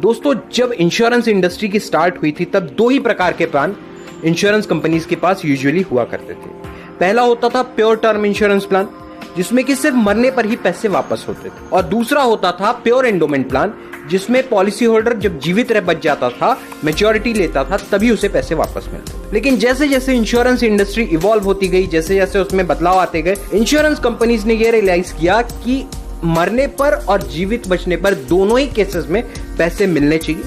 दोस्तों, जब insurance industry की स्टार्ट हुई थी तब दो ही प्रकार के प्लान इंश्योरेंस कंपनीज के पास यूजुअली हुआ करते थे। पहला होता था प्योर टर्म इंश्योरेंस प्लान, जिसमें कि सिर्फ मरने पर ही पैसे वापस होते थे, और दूसरा होता था प्योर एंडोमेंट प्लान, जिसमें पॉलिसी होल्डर जब जीवित रह बच जाता था, मैच्योरिटी लेता था, तभी उसे पैसे वापस मिलते थे। लेकिन जैसे जैसे इंश्योरेंस इंडस्ट्री इवॉल्व होती गई, जैसे जैसे उसमें बदलाव आते गए, इंश्योरेंस कंपनीज ने यह रियलाइज किया कि मरने पर और जीवित बचने पर दोनों ही केसेस में पैसे मिलने चाहिए,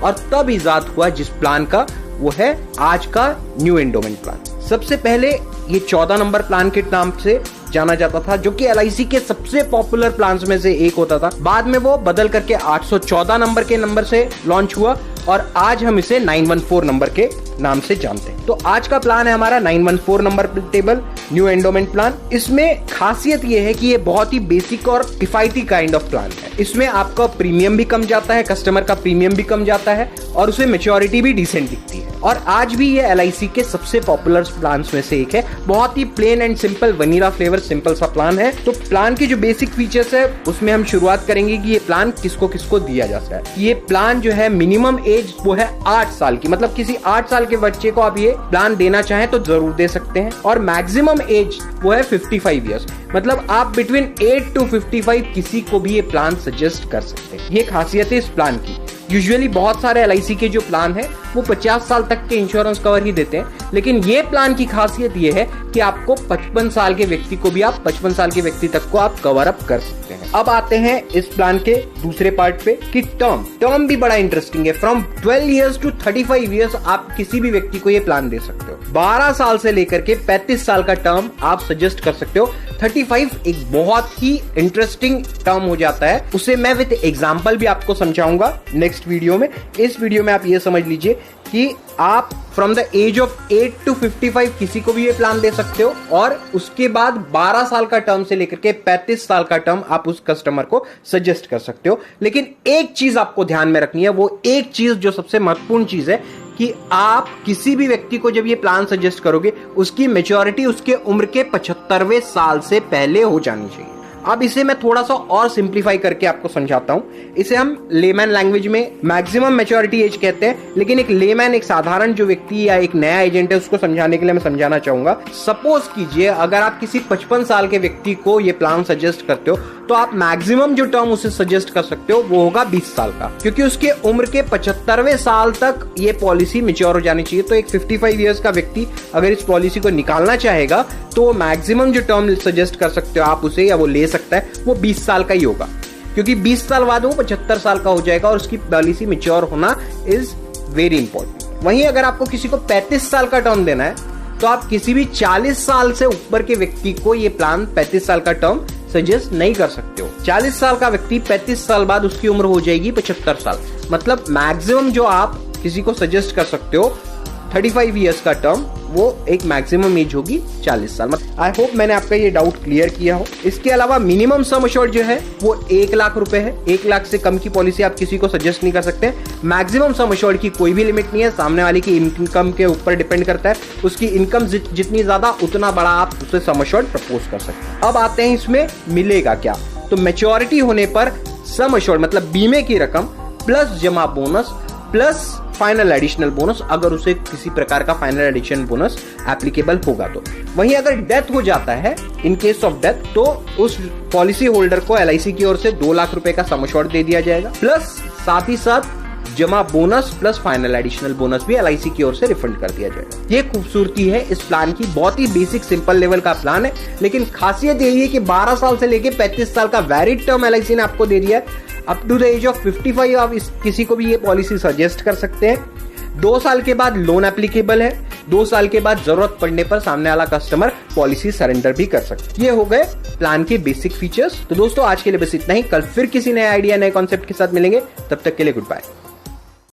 और तब इजाद हुआ जिस प्लान का, वो है आज का न्यू एंडोमेंट प्लान। सबसे पहले ये 14 नंबर प्लान के नाम से जाना जाता था, जो कि LIC के सबसे पॉपुलर प्लान्स में से एक होता था। बाद में वो बदल करके 814 नंबर के नंबर से लॉन्च हुआ, और आज हम इसे 914 नंबर के नाम से जानते हैं। तो आज का प्लान है हमारा 914 number table new endowment plan. इसमें खासियत ये है कि ये बहुत ही बेसिक और किफायती काइंड ऑफ प्लान है। इसमें आपका प्रीमियम भी कम जाता है, कस्टमर का प्रीमियम भी कम जाता है, और उसे मैच्योरिटी भी डिसेंट दिखती है। और आज भी ये LIC के सबसे पॉपुलर प्लान में से एक है। बहुत ही plain and simple vanilla flavour simple सा प्लान है। तो प्लान की जो बेसिक फीचर्स है उसमें हम शुरुआत करेंगे कि ये प्लान किसको किसको दिया जाता है। ये प्लान जो है मिनिमम एज वो है 8 साल की, मतलब किसी 8 साल के बच्चे को आप ये प्लान देना चाहें तो जरूर दे सकते हैं। और मैक्सिमम एज वो है 55 ईयर्स, मतलब आप बिटवीन 8 to 55 किसी को भी ये प्लान सजेस्ट कर सकते हैं। ये खासियत है इस प्लान की। यूजुअली बहुत सारे LIC के जो प्लान है वो 50 साल तक के इंश्योरेंस कवर ही देते हैं, लेकिन ये प्लान की खासियत ये है कि आपको 55 साल के व्यक्ति को भी, आप 55 साल के व्यक्ति तक को आप कवर अप कर सकते हैं। अब आते हैं इस प्लान के दूसरे पार्ट पे कि टर्म भी बड़ा इंटरेस्टिंग है। फ्रॉम 12 ईयर्स टू 35 ईयर्स आप किसी भी व्यक्ति को ये प्लान दे सकते हो। 12 साल से लेकर के 35 साल का टर्म आप सजेस्ट कर सकते हो। 35 एक बहुत ही इंटरेस्टिंग टर्म हो जाता है, उसे मैं विद एग्जांपल भी आपको समझाऊंगा नेक्स्ट वीडियो में। इस वीडियो में आप ये समझ लीजिए कि आप from the age of 8 to 55 किसी को भी ये प्लान दे सकते हो, और उसके बाद 12 साल का टर्म से लेकर के 35 साल का टर्म आप उस कस्टमर को सजेस्ट कर सकते हो। लेकिन एक चीज आपको ध्यान में रखनी है, वो एक चीज जो सबसे महत्वपूर्ण चीज है कि आप किसी भी व्यक्ति को जब ये प्लान सजेस्ट करोगे, उसकी मैच्योरिटी उसके उम्र के 75वें साल से पहले हो जानी चाहिए। अब इसे मैं थोड़ा सा और सिंप्लीफाई करके आपको समझाता हूं। इसे हम लेमैन लैंग्वेज में मैक्सिमम मैच्योरिटी एज कहते हैं, लेकिन एक लेमैन, एक साधारण जो व्यक्ति या एक नया एजेंट है, उसको समझाने के लिए मैं समझाना चाहूंगा। सपोज कीजिए अगर आप किसी 55 साल के व्यक्ति को ये प्लान सजेस्ट करते हो, तो आप मैक्सिमम जो टर्म उसे सजेस्ट कर सकते हो वो होगा 20 साल का, क्योंकि उसके उम्र के 75वें साल तक ये पॉलिसी मैच्योर हो जानी चाहिए। तो एक 55 ईयर्स का व्यक्ति अगर इस पॉलिसी को निकालना चाहेगा तो मैक्सिमम जो टर्म सजेस्ट कर सकते हो आप उसे, या वो ले सकता है, वो 20 साल का ही होगा, क्योंकि 20 साल बाद वो 75 साल का हो जाएगा और उसकी पॉलिसी मैच्योर होना इज वेरी इंपॉर्टेंट। वहीं अगर आपको किसी को 35 साल का टर्म देना है, तो आप किसी भी 40 साल से ऊपर के व्यक्ति को ये प्लान 35 साल का टर्म सजेस्ट नहीं कर सकते हो। 40 साल का व्यक्ति 35 साल बाद उसकी उम्र हो जाएगी 75 साल, मतलब मैक्सिमम जो आप किसी को सजेस्ट कर सकते हो 35 ईयर्स का टर्म, वो एक मैक्सिमम एज होगी 40 साल। आई होप मैंने आपका ये डाउट क्लियर किया हो। इसके अलावा मिनिमम सम एश्योर्ड जो है वो 1 लाख रुपए है। 1 लाख से कम की पॉलिसी आप किसी को सजेस्ट नहीं कर सकते। मैक्सिमम सम एश्योर्ड की कोई भी लिमिट नहीं है, सामने वाले की इनकम के ऊपर डिपेंड करता है। उसकी इनकम जितनी ज्यादा उतना बड़ा आप उसे सम एश्योर्ड प्रपोज कर सकते हैं। अब आते हैं इसमें मिलेगा क्या। तो मैच्योरिटी होने पर सम एश्योर्ड मतलब बीमे की रकम प्लस जमा bonus plus final additional bonus, अगर उसे किसी प्रकार का फाइनल एडिशनल बोनस एप्लीकेबल होगा तो। वहीं अगर डेथ हो जाता है, इन केस ऑफ डेथ, तो उस पॉलिसी होल्डर को LIC की ओर से 2 लाख रुपए का सम एश्योर्ड दे दिया जाएगा, प्लस साथ ही साथ जमा bonus plus final additional bonus भी LIC की ओर से रिफंड कर दिया जाएगा। ये खूबसूरती है इस प्लान की। बहुत ही बेसिक सिंपल लेवल का प्लान है, लेकिन खासियत यही है कि 12 साल से लेके 35 साल का वैलिड टर्म LIC ने आपको दे दिया है। Up to the age of 55 आप किसी को भी ये पॉलिसी सजेस्ट कर सकते हैं। 2 साल के बाद लोन एप्लीकेबल है। 2 साल के बाद जरूरत पड़ने पर सामने वाला कस्टमर पॉलिसी सरेंडर भी कर सकता है। ये हो गए प्लान के बेसिक फीचर्स। तो दोस्तों आज के लिए बस इतना ही। कल फिर किसी नए आइडिया, नए कॉन्सेप्ट के साथ मिलेंगे। तब तक के लिए गुड बाय।